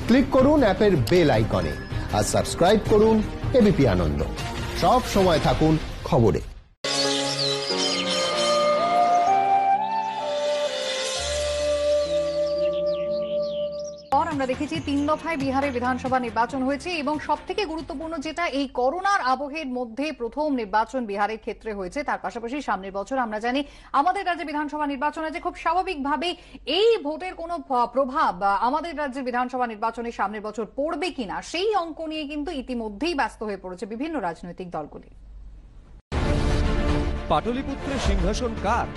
Click করুন অ্যাপের bell আইকনে আর সাবস্ক্রাইব করুন এবিপি আনন্দ। সব সময় থাকুন খবরে। আমরা দেখেছি 3 দফায় বিহারে বিধানসভা নির্বাচন হয়েছে এবং সবথেকে গুরুত্বপূর্ণ যেটা এই করোনার আবহের মধ্যে প্রথম নির্বাচন বিহারের ক্ষেত্রে হয়েছে। তার পাশাপাশি সামনের বছর আমরা জানি আমাদের রাজ্যে বিধানসভা নির্বাচন আছে, খুব স্বাভাবিকভাবে এই ভোটের কোনো প্রভাব আমাদের রাজ্যের বিধানসভা নির্বাচনে সামনের বছর পড়বে কিনা সেই অঙ্ক নিয়ে কিন্তু ইতিমধ্যেই ব্যস্ত হয়ে পড়েছে বিভিন্ন রাজনৈতিক দলগুলি। পাটলিপুত্রের সিংহাসন কার?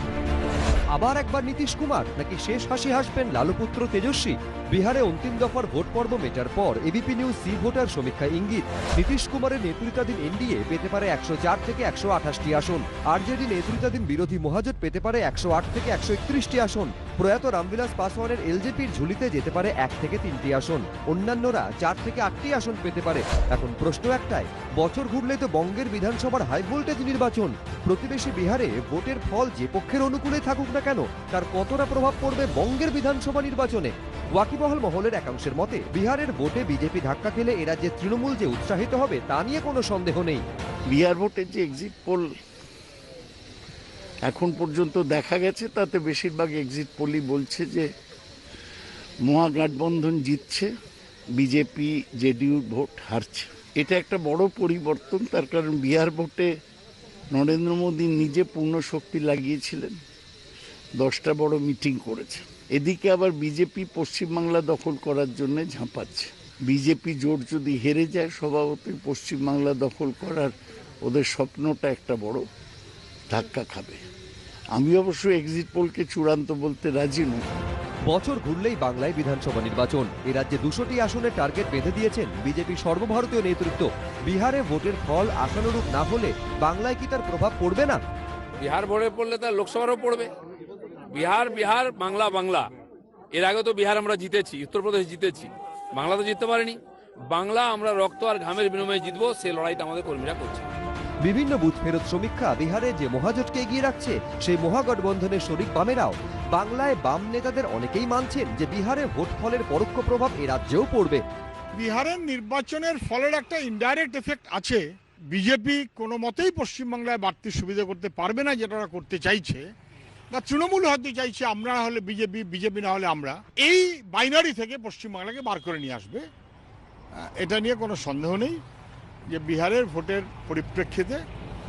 আবার একবার নীতিশ কুমার নাকি শেষ হাসি হাসবেন লালুপুত্র তেজস্বী? বিহারে অন্তিম দফার ভোট পর্ব মেটার পর এবিপি নিউজ সি ভোটার সমীক্ষায় ইঙ্গিত নীতিশ কুমারের নেতৃত্বাধীন এনডিএ পেতে পারে 104 থেকে 128টি আসন, আরজেডি নেতৃত্বাধীন বিরোধী মহাজোট পেতে পারে 108 থেকে 131টি আসন, প্রয়াত রামবিলাস পাসওয়ানের এলজেপির ঝুলিতে যেতে পারে 1 থেকে 3টি আসন, অন্যান্যরা 4 থেকে 8টি আসন পেতে পারে। এখন প্রশ্ন একটাই, বছর ঘুরলে তো বঙ্গের বিধানসভার হাই ভোল্টেজ নির্বাচন। প্রতিবেশী বিহারে ভোটের ফল যে পক্ষের অনুকূলে থাকুক না কেন তার কতটা প্রভাব পড়বে বঙ্গের বিধানসভা নির্বাচনে? ওয়াকিবহাল মহলের একাংশের মতে বিহারের ভোটে বিজেপি ধাক্কা খেলে এ রাজ্যে তৃণমূল যে উৎসাহিত হবে তা নিয়ে কোনো সন্দেহ নেই। বিহার ভোটের যে এক্সিট পোল এখন পর্যন্ত দেখা গেছে তাতে বেশিরভাগ এক্সিট পোলই বলছে যে মহাগঠবন্ধন জিতছে, বিজেপি জেডিইউ ভোট হারছে। এটা একটা বড় পরিবর্তন, তার কারণ বিহার ভোটে নরেন্দ্র মোদী নিজে পূর্ণ শক্তি লাগিয়েছিলেন, 10টা বড় মিটিং করেছে। এদিকে আবার বিজেপি পশ্চিমবাংলা দখল করার জন্য ঝাঁপাচ্ছে। বিজেপি জোট যদি হেরে যায় স্বভাবতই পশ্চিমবাংলা দখল করার ওদের স্বপ্নটা একটা বড় ধাক্কা খাবে। আমি অবশ্য এক্সিট পোলকে চূড়ান্ত বলতে রাজি নই। বছর ঘুরলেই বাংলায় বিধানসভা নির্বাচন। এ রাজ্যে 200টি আসনের টার্গেট বেঁধে দিয়েছেন বিজেপি সর্বভারতীয় নেতৃত্ব। বিহারে ভোটের ফল আশানুরূপ না হলে বাংলায় কি তার প্রভাব পড়বে না? বিহার ভোটে পড়লে তার লোকসভারও পড়বে। বিহার বিহার, বাংলা বাংলা। এর আগে তো বিহার আমরা জিতেছি, উত্তরপ্রদেশ জিতেছি, বাংলা তো জিততে পারেনি। বাংলা আমরা রক্ত আর ঘামের বিনিময়ে জিতবো, সেই লড়াইটা আমাদের কর্মীরা করছে। বিভিন্ন বুথ ফেরত সমীক্ষা বিহারে যে মহাজোটকে এগিয়ে রাখছে সেই মহাগঠবন্ধনের শরিক বামেরাও। বাংলায় বাম নেতাদের অনেকেই মানছেন যে বিহারে ভোট ফলের পরোক্ষ প্রভাব এ রাজ্যেও পড়বে। বিহারের নির্বাচনের ফলের একটা ইনডাইরেক্ট এফেক্ট আছে। বিজেপি কোনো মতেই পশ্চিমবাংলায় বাড়তি সুবিধা করতে পারবে না যেটা ওরা করতে চাইছে, বা তৃণমূল হতে চাইছে আমরা না হলে বিজেপি, বিজেপি না হলে আমরা। এই বাইনারি থেকে পশ্চিমবাংলাকে বার করে নিয়ে আসবে, এটা নিয়ে কোনো সন্দেহ নেই যে বিহারের ভোটের পরিপ্রেক্ষিতে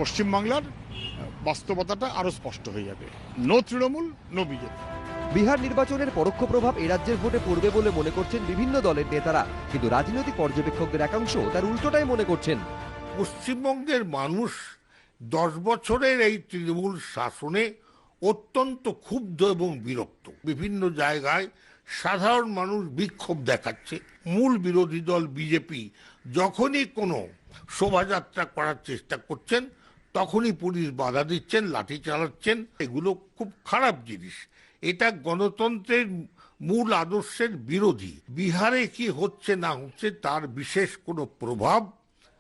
পশ্চিমবাংলার বাস্তবতাটা আরো স্পষ্ট হয়ে যাবে। No Trinamool, no BJP. Bihar নির্বাচনের পরোক্ষ প্রভাব এ রাজ্যের ভোটে পড়বে বলে মনে করছেন বিভিন্ন দলের নেতারা, কিন্তু রাজনৈতিক পর্যবেক্ষকদের একাংশ তার উল্টোটাই মনে করছেন। পশ্চিমবঙ্গের মানুষ 10 বছরের এই তৃণমূল শাসনে অত্যন্ত ক্ষুব্ধ এবং বিরক্ত। বিভিন্ন জায়গায় সাধারণ মানুষ বিক্ষোভ দেখাচ্ছে। মূল বিরোধী দল বিজেপি যখনই কোনো শোভাযাত্রা করার চেষ্টা করছেন তখনই পুলিশ বাধা দিচ্ছেন, লাঠি চালাচ্ছেন। এগুলো খুব খারাপ জিনিস, এটা গণতন্ত্রের মূল আদর্শের বিরোধী। বিহারে কি হচ্ছে না হচ্ছে তার বিশেষ কোনো প্রভাব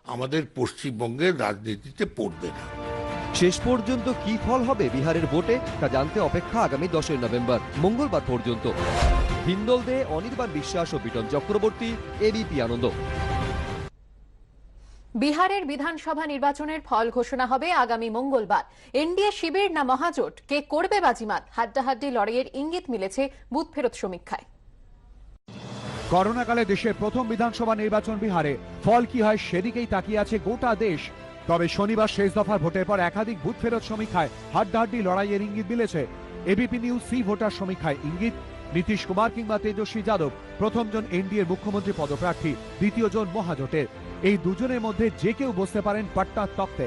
আমাদের পশ্চিমবঙ্গের রাজনীতিতে পড়বে না। শেষ পর্যন্ত কি ফল হবে বিহারের ভোটে তা জানতে অপেক্ষা আগামী 10 নভেম্বর মঙ্গলবার পর্যন্ত। হিন্দল দে, অনির্বাণ বিশ্বাস ও বিটন চক্রবর্তী, এবিপি আনন্দ। বিহারের বিধানসভা নির্বাচনের ফল ঘোষণা হবে আগামী মঙ্গলবার। এনডিএ শিবির না মহাজোট, কে করবে বাজিমাত, হাড্ডাহাড্ডি লড়াইয়ের ইঙ্গিত মিলেছে বুথ ফেরত সমীক্ষায়। করোনাকালে দেশের প্রথম বিধানসভা নির্বাচন বিহারে, ফল কি হয় সেদিকেই তাকিয়ে আছে গোটা দেশ। তবে শনিবার শেষ দফার ভোটের পর একাধিক বুথ ফেরত সমীক্ষায় হাড্ডাহাড্ডি লড়াইয়ের ইঙ্গিত মিলেছে। এবিপি নিউজ সি ভোটার সমীক্ষায় ইঙ্গিত, নীতিশ কুমার কিংবা তেজস্বী যাদব প্রথমজন এনডিএর মুখ্যমন্ত্রী পদপ্রার্থী, দ্বিতীয়জন মহাজোটের। এই দুজনের মধ্যে যে কেউ বসতে পারেন পাট্টার তক্তে।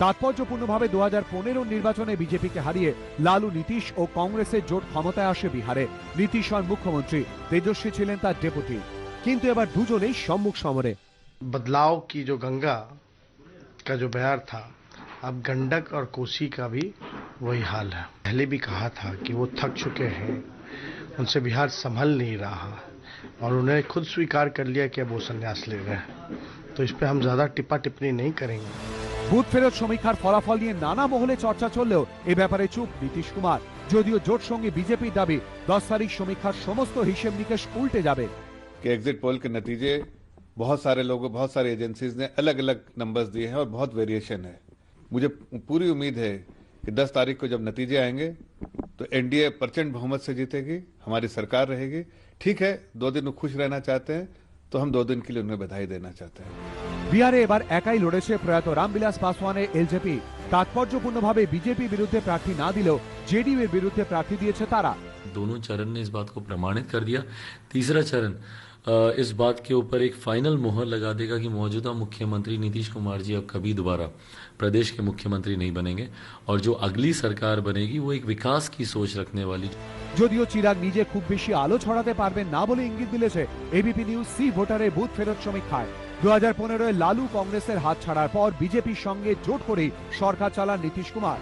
তাৎপর্যপূর্ণভাবে 2015 নির্বাচনে বিজেপিকে হারিয়ে লালু, নীতিশ ও কংগ্রেসের জোট ক্ষমতায় আসে বিহারে। নীতিশ হন মুখ্যমন্ত্রী, তেজস্বী ছিলেন তার ডেপুটি, কিন্তু এবার দুজনেই সম্মুখ সমরে। बदलाव की जो गंगा का जो बयार था, अब गंडक और कोसी का भी वही हाल है। पहले भी कहा था कि वो थक चुके हैं, उनसे बिहार संभल नहीं रहा, और उन्होंने खुद स्वीकार कर लिया कि अब वो संन्यास ले रहे हैं। तो इस पे हम ज्यादा टिप्पा टिप्पणी नहीं करेंगे। বুথ ফেরত সমীক্ষার ফলাফল নিয়ে নানা মহলে চর্চা চললেও এ ব্যাপারে চুপ নীতিশ কুমার। যদিও জোট সঙ্গে বিজেপির দাবি 10 তারিখ সমীক্ষার সমস্ত হিসেব নিকেশ উল্টে যাবে। कि एग्जिट पोल के नतीजे बहुत सारे लोगों, बहुत सारी एजेंसीज ने अलग अलग नंबर्स दिए हैं और बहुत वेरिएशन है। मुझे पूरी उम्मीद है कि 10 तारीख को जब नतीजे आएंगे तो एनडीए प्रचंड बहुमत से जीतेगी, हमारी सरकार रहेगी। ठीक है, 2 दिन खुश रहना चाहते हैं तो हम 2 दिन के लिए उन्हें बधाई देना चाहते हैं। বিহারে এবার একাই লড়েছে প্রয়াত রামবিলাস পাসওয়ানের এলজেপি। তাৎপর্যপূর্ণভাবে বিজেপি বিরুদ্ধে প্রার্থী না দিলেও জেডিইউ এর বিরুদ্ধে প্রার্থী দিয়েছে তারা। दोनों चरण ने इस बात को प्रमाणित कर दिया। तीसरा चरण इस बात के ऊपर एक फाइनल मोहर लगा देगा कि मौजूदा मुख्यमंत्री नीतीश कुमार जी अब कभी दोबारा प्रदेश के मुख्यमंत्री नहीं बनेंगे और जो अगली सरकार बनेगी वो एक विकास की सोच रखने वाली। যদিও চিরাগ নিজে খুব বেশি আলো ছড়াতে পারবেন না বলে ইঙ্গিত দিয়েছে এবিপি নিউজ সি ভোটারের বুথ ফেরত সমীক্ষায়। 2015-এ লালু কংগ্রেসের হাত ছাড়ার পর বিজেপির সঙ্গে জোট করে সরকার চালান নীতিশ কুমার।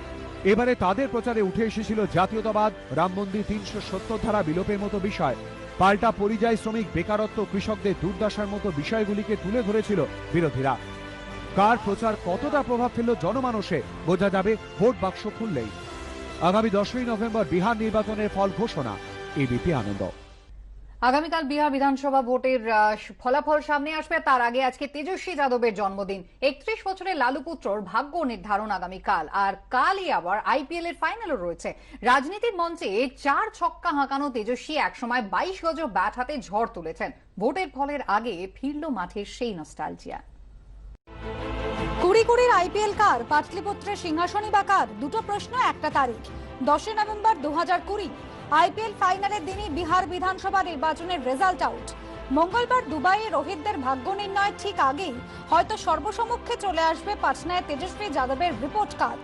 এবারে তাদের প্রচারে উঠে এসেছিল জাতীয়তাবাদ, রাম মন্দির, 370 ধারা বিলোপের মতো বিষয়। পাল্টা পরিযায়ী শ্রমিক, বেকারত্ব, কৃষকদের দুর্দশার মতো বিষয়গুলিকে তুলে ধরেছিল বিরোধীরা। কার প্রচার কতটা প্রভাব ফেলল জনমানসে বোঝা যাবে ভোট বাক্স খুললেই। আগামী 10ই নভেম্বর বিহার নির্বাচনের ফল ঘোষণা। এবিপি আনন্দ। আগামীকাল বিহার বিধানসভা ভোটের ফলাফল সামনে আসবে, তার আগে আজকে তেজস্বী যাদবের জন্মদিন। 31 বছরের লালু পুত্রর ভাগ্য নির্ধারণ আগামীকাল, আর কালই আবার আইপিএল এর ফাইনালও রয়েছে। রাজনীতির মঞ্চে 4 ছক্কা হাঁকানো তেজস্বী একসময় 22 গজ ব্যাট হাতে ঝড় তুলেছেন। ভোটের ফলের আগে ফিরল মাঠের সেই নস্টালজিয়া। কুড়ির আইপিএল কার, পাটলিপুত্রের সিংহাসনই বা কার? দুটো প্রশ্ন, একটা তারিখ। 10 নভেম্বর 2020 আইপিএল ফাইনালের দিনই বিহার বিধানসভা নির্বাচনের রেজাল্ট আউট। মঙ্গলবার দুবাইয়ে রোহিতদের ভাগ্য নির্ণয় ঠিক আগেই হয়তো সর্বসমক্ষে চলে আসবে পাটনায় তেজস্বী যাদবের রিপোর্ট কার্ড।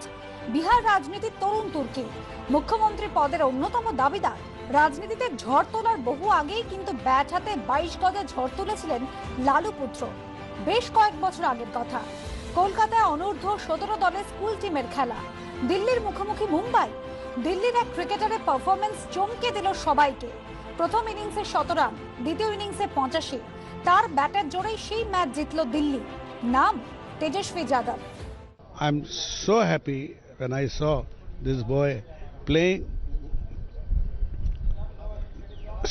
বিহার রাজনীতির তরুণ তুর্কি, মুখ্যমন্ত্রী পদের অন্যতম দাবিদার। রাজনীতিতে ঝড় তোলার বহু আগেই কিন্তু ব্যাট হাতে 22 গজে ঝড় তুলেছিলেন লালু পুত্র। বেশ কয়েক বছর আগের কথা। কলকাতায় অনূর্ধ্ব 17 দলের স্কুল টিমের খেলা। দিল্লির মুখোমুখি মুম্বাই। দিল্লির এক ক্রিকেটারের পারফরমেন্স চমকে দিল সবাইকে। প্রথম ইনিংসে 100 রান, দ্বিতীয় ইনিংসে 85। তার ব্যাটের জোরেই সেই ম্যাচ জিতল দিল্লি। নাম Tejashwi Yadav. I am so happy when I saw this boy playing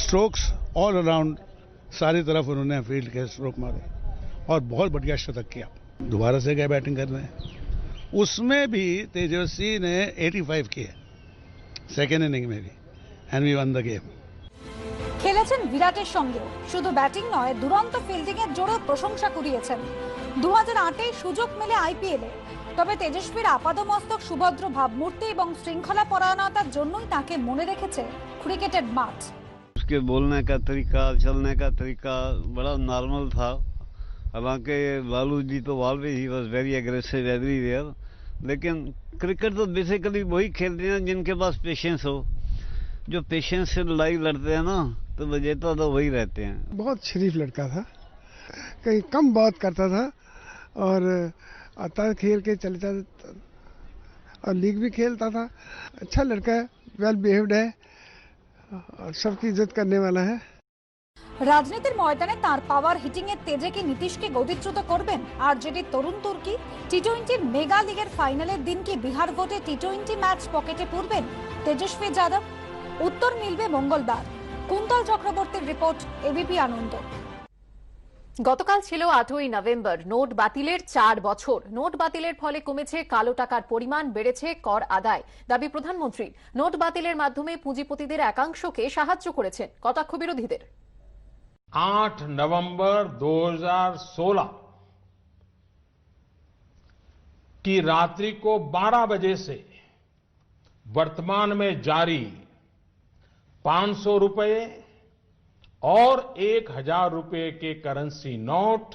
strokes all around। सारी तरफ उन्होंने फील्ड के स्ट्रोक मारे और बहुत बढ़िया शतक किया। दोबारा से गए बैटिंग करने, उसमें भी तेजस्वी ने 85 किए सेकेंड इनिंग में भी, and we won the game. খেলেছেন বিরাটের সঙ্গেও, শুধু ব্যাটিং নয় দুরন্ত ফিল্ডিং এর জোরেও প্রশংসা কুড়িয়েছেন। 2008-এ সুযোগ মেলে আইপিএলে, তবে তেজস্বীর আপাদমস্তক সুভদ্র ভাবমূর্তি এবং শৃঙ্খলা পরায়ণতার জন্যই তাকে মনে রেখেছে ক্রিকেটের মাঠ। उसके बोलने का तरीका, चलने का तरीका बड़ा नॉर्मल था। हालांकि लालू जी तो always he was very aggressive everywhere, लेकिन क्रिकेट तो बेसिकली वही खेलते हैं जिनके पास पेशेंस हो। जो पेशेंस से लड़ाई लड़ते हैं ना, तो विजेता तो वही रहते हैं। बहुत शरीफ लड़का था, कहीं कम बात करता था और आता खेल के चले जाता और लीग भी खेलता था। अच्छा लड़का है, वेल बिहेव्ड है और सबकी इज्जत करने वाला है। রাজনীতির ময়দানে তার পাওয়ার হিটিং এর তেজে কি নীতিশকে গদিচ্যুত করবেন আরজেডির তরুণ তুর্কি? টি-20 মেগা লিগের ফাইনালের দিন কি বিহার ভোটে টি-20 ম্যাচ পকেটে পুরবেন তেজস্বী যাদব? উত্তর মিলবে মঙ্গলবার। কুন্তল চক্রবর্তীর রিপোর্ট, এবিপি আনন্দ। গতকাল ছিল 8ই নভেম্বর। নোট বাতিলের 4 বছর। নোট বাতিলের ফলে কমেছে কালো টাকার পরিমাণ, বেড়েছে কর আদায়। দাবি প্রধানমন্ত্রী। নোট বাতিলের মাধ্যমে পুঁজিপতিদের একাংশকে সাহায্য করেছেন কটাক্ষ বিরোধীদের। 8 नवंबर 2016 की रात्रि को 12 बजे से वर्तमान में जारी 500 रुपए और 1000 रुपए के करेंसी नोट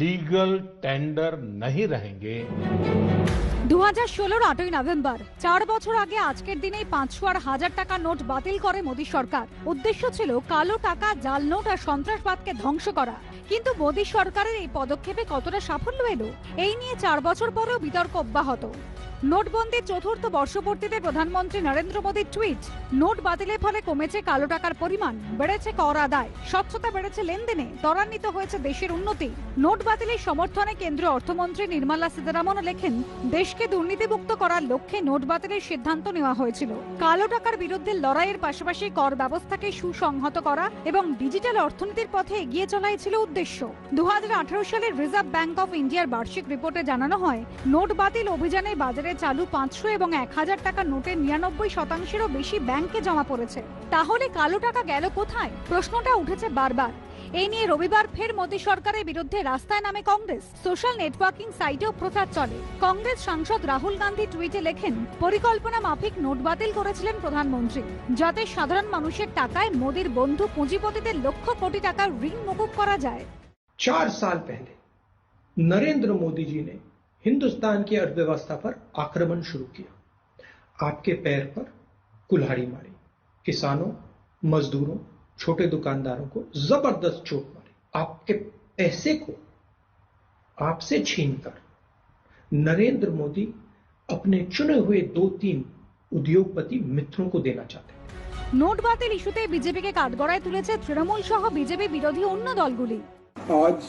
लीगल टेंडर नहीं रहेंगे। 2016 8ই নভেম্বর, 4 বছর আগে আজকের দিনেই 500 আর 1000 টাকা নোট বাতিল করে মোদী সরকার। উদ্দেশ্য ছিল কালো টাকা, জাল নোট আর সন্ত্রাসবাদকে ধ্বংস করা। কিন্তু মোদী সরকারের এই পদক্ষেপে কতটা সাফল্য এলো, এই নিয়ে 4 বছর পরেও বিতর্ক অব্যাহত। নোটবন্দির চতুর্থ বর্ষপূর্তিতে প্রধানমন্ত্রী নরেন্দ্র মোদীর টুইট, নোট বাতিলের ফলে কমেছে কালো টাকার পরিমাণ, বেড়েছে কর আদায়, স্বচ্ছতা বেড়েছে লেনদেনে, ত্বরান্বিত হয়েছে দেশের উন্নতি। নোট বাতিলের সমর্থনে কেন্দ্রীয় অর্থমন্ত্রী নির্মলা সীতারামন লেখেন, দেশকে দুর্নীতিমুক্ত করার লক্ষ্যে নোট বাতিলের সিদ্ধান্ত নেওয়া হয়েছিল। কালো টাকার বিরুদ্ধে লড়াইয়ের পাশাপাশি কর ব্যবস্থাকে সুসংহত করা এবং ডিজিটাল অর্থনীতির পথে এগিয়ে চলাই ছিল উদ্দেশ্য। 2018 সালের রিজার্ভ ব্যাংক অফ ইন্ডিয়ার বার্ষিক রিপোর্টে জানানো হয়, নোট বাতিল অভিযানে বাজারে চালু 500 এবং 1000 টাকার নোটের 99%-এরও বেশি ব্যাংকে জমা পড়েছে। তাহলে কালো টাকা গেল কোথায়? প্রশ্নটা উঠেছে বারবার। এই নিয়ে রবিবার ফের মোদী সরকারের বিরুদ্ধে রাস্তায় নামে কংগ্রেস। সোশ্যাল নেটওয়ার্কিং সাইটেও প্রচার চলে। কংগ্রেস সাংসদ রাহুল গান্ধী টুইটে লেখেন, পরিকল্পনা মাফিক নোট বাতিল করেছিলেন প্রধানমন্ত্রী, যাতে সাধারণ মানুষের টাকায় মোদীর বন্ধু পুঁজিপতিদের লক্ষ কোটি টাকার ঋণ মকুব করা যায়। 4 साल पहले नरेंद्र मोदी जी ने हिंदुस्तान की अर्थव्यवस्था पर आक्रमण शुरू किया। आपके पैर पर कुल्हाड़ी मारी, किसानों, मजदूरों, छोटे दुकानदारों को जबरदस्त चोट मारी। आपके पैसे को आपसे छीनकर नरेंद्र मोदी अपने चुने हुए 2-3 उद्योगपति मित्रों को देना चाहते हैं। নোট বাতিল ইস্যুতে বিজেপিকে কাঠগড়ায় তুলেছে তৃণমূল সহ বিজেপি বিরোধী অন্য দলগুলি। আজ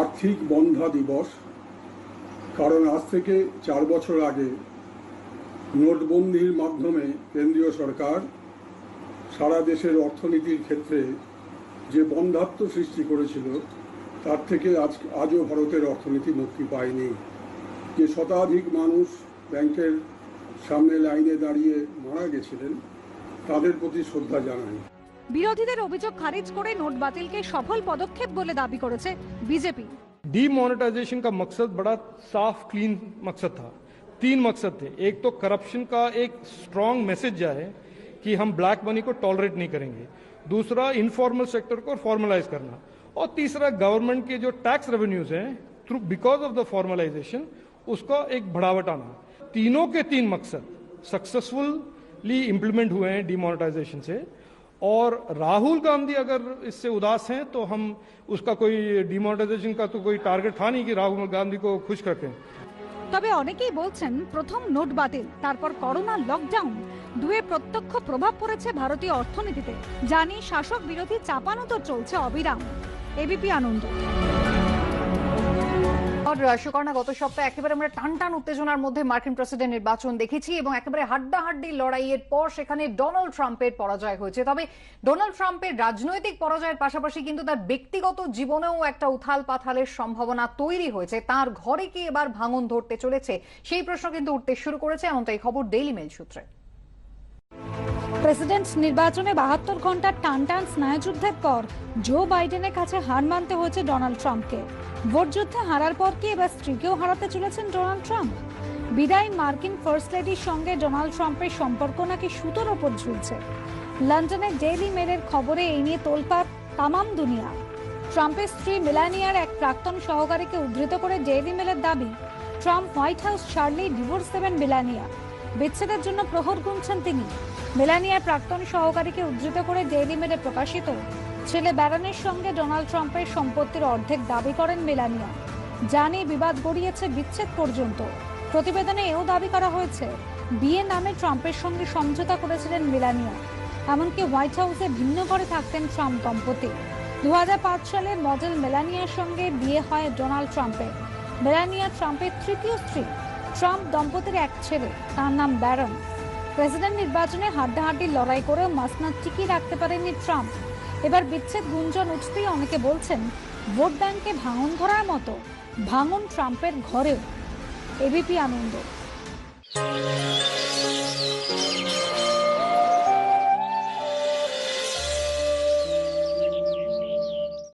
আর্থিক বন্ধা দিবস, কারণ আজ থেকে 4 বছর আগে নোটবন্দির মাধ্যমে কেন্দ্রীয় সরকার সারা দেশের অর্থনীতির ক্ষেত্রে যে বন্ধাত্ম সৃষ্টি করেছিল, তার থেকে আজও ভারতের অর্থনীতি মুক্তি পায়নি। যে শতাধিক মানুষ ব্যাংকের সামনে লাইনে দাঁড়িয়ে মারা গেছিলেন, তাদের প্রতি শ্রদ্ধা জানাই। বিরোধীদের অভিযোগ খারিজ করে নোট বাতিলকে সফল পদক্ষেপ বলে দাবি করেছে বিজেপি। डीमोनेटाइजेशन का मकसद बड़ा साफ क्लीन मकसद था। 3 मकसद थे। एक तो करप्शन का एक स्ट्रांग मैसेज जाए कि हम ब्लैक मनी को टॉलरेट नहीं करेंगे, दूसरा इनफॉर्मल सेक्टर को फॉर्मलाइज करना, और तीसरा गवर्नमेंट के जो टैक्स रेवेन्यूज हैं through because of the formalisation उसका एक बढ़ावट आना। तीनों के 3 मकसद सक्सेसफुली इंप्लीमेंट हुए हैं डीमोनेटाइजेशन से। और राहुल गांधी अगर इससे उदास हैं तो हम उसका कोई डिमोनेटाइजेशन का तो कोई टारगेट था नहीं कि राहुल गांधी को खुश रखें। তবে অনেকেই বলছেন, প্রথম নোট বাতিল, তারপর করোনা লকডাউন, দুয়ে প্রত্যক্ষ প্রভাব পড়েছে ভারতীয় অর্থনীতিতে। জানি শাসক বিরোধী চাপানোতর চলছে অবিরাম। এবিপি আনন্দ। সুকর্ণা, গত সপ্তাহে একেবারে আমরা টান উত্তেজনার মধ্যে মার্কিন প্রেসিডেন্ট নির্বাচন দেখেছি এবং একেবারে হাড্ডাহাড্ডি লড়াইয়ের পর সেখানে ডোনাল্ড ট্রাম্পের পরাজয় হয়েছে। তবে ডোনাল্ড ট্রাম্পের রাজনৈতিক পরাজয়ের পাশাপাশি কিন্তু তার ব্যক্তিগত জীবনেও একটা উথাল পাথালের সম্ভাবনা তৈরি হয়েছে। তার ঘরে কি এবার ভাঙন ধরতে চলেছে, সেই প্রশ্ন কিন্তু উঠতে শুরু করেছে, এমনটাই খবর ডেইলি মেইল সূত্রে। প্রেসিডেন্ট নির্বাচনে 72 ঘন্টার টান স্নায়ুযুদ্ধের পর জো বাইডেনের কাছে হার মানতে হয়েছে ডোনাল্ড ট্রাম্পকে। ভোট যুদ্ধে হারার পর কি এবার স্ত্রীকেও হারাতে চলেছেন ডোনাল্ড ট্রাম্প? বিদায়ী মার্কিন ফার্স্ট লেডির সঙ্গে ডোনাল্ড ট্রাম্পের সম্পর্ক নাকি সুতোর ওপর ঝুলছে। লন্ডনের ডেইলি মেলের খবরে এই নিয়ে তোলপাড় তামাম দুনিয়া। ট্রাম্পের স্ত্রী মেলানিয়ার এক প্রাক্তন সহকারীকে উদ্ধৃত করে ডেইলি মেলের দাবি, ট্রাম্প হোয়াইট হাউস ছাড়লেই ডিভোর্স দেবেন মেলানিয়া। বিচ্ছেদের জন্য প্রহর গুনছেন তিনি। মেলানিয়ার প্রাক্তন সহকারীকে উদ্ধৃত করে ডেইলি মেলে প্রকাশিত, ছেলে ব্যারনের সঙ্গে ডোনাল্ড ট্রাম্পের সম্পত্তির অর্ধেক দাবি করেন মেলানিয়া। যা নিয়ে বিবাদ গড়িয়েছে বিচ্ছেদ পর্যন্ত। প্রতিবেদনে এও দাবি করা হয়েছে, বিয়ে নামে ট্রাম্পের সঙ্গে সমঝোতা করেছিলেন মেলানিয়া। এমনকি হোয়াইট হাউসে ভিন্ন ঘরে থাকতেন ট্রাম্প দম্পতি। 2005 সালে মডেল মেলানিয়ার সঙ্গে বিয়ে হয় ডোনাল্ড ট্রাম্পের। মেলানিয়া ট্রাম্পের তৃতীয় স্ত্রী। ট্রাম্প দম্পতির এক ছেলে, তার নাম ব্যারন। প্রেসিডেন্ট নির্বাচনে হাড্ডাহাড্ডি লড়াই করেও মাসনাদ টিকিয়ে রাখতে পারেননি ট্রাম্প। এবার বিচ্ছেদ গুঞ্জন উঠতেই অনেকে বলছেন, ভোট ব্যাংকে ভাঙন ধরার মতো ভাঙন ট্রাম্পের ঘরেও। এবিপি আনন্দ।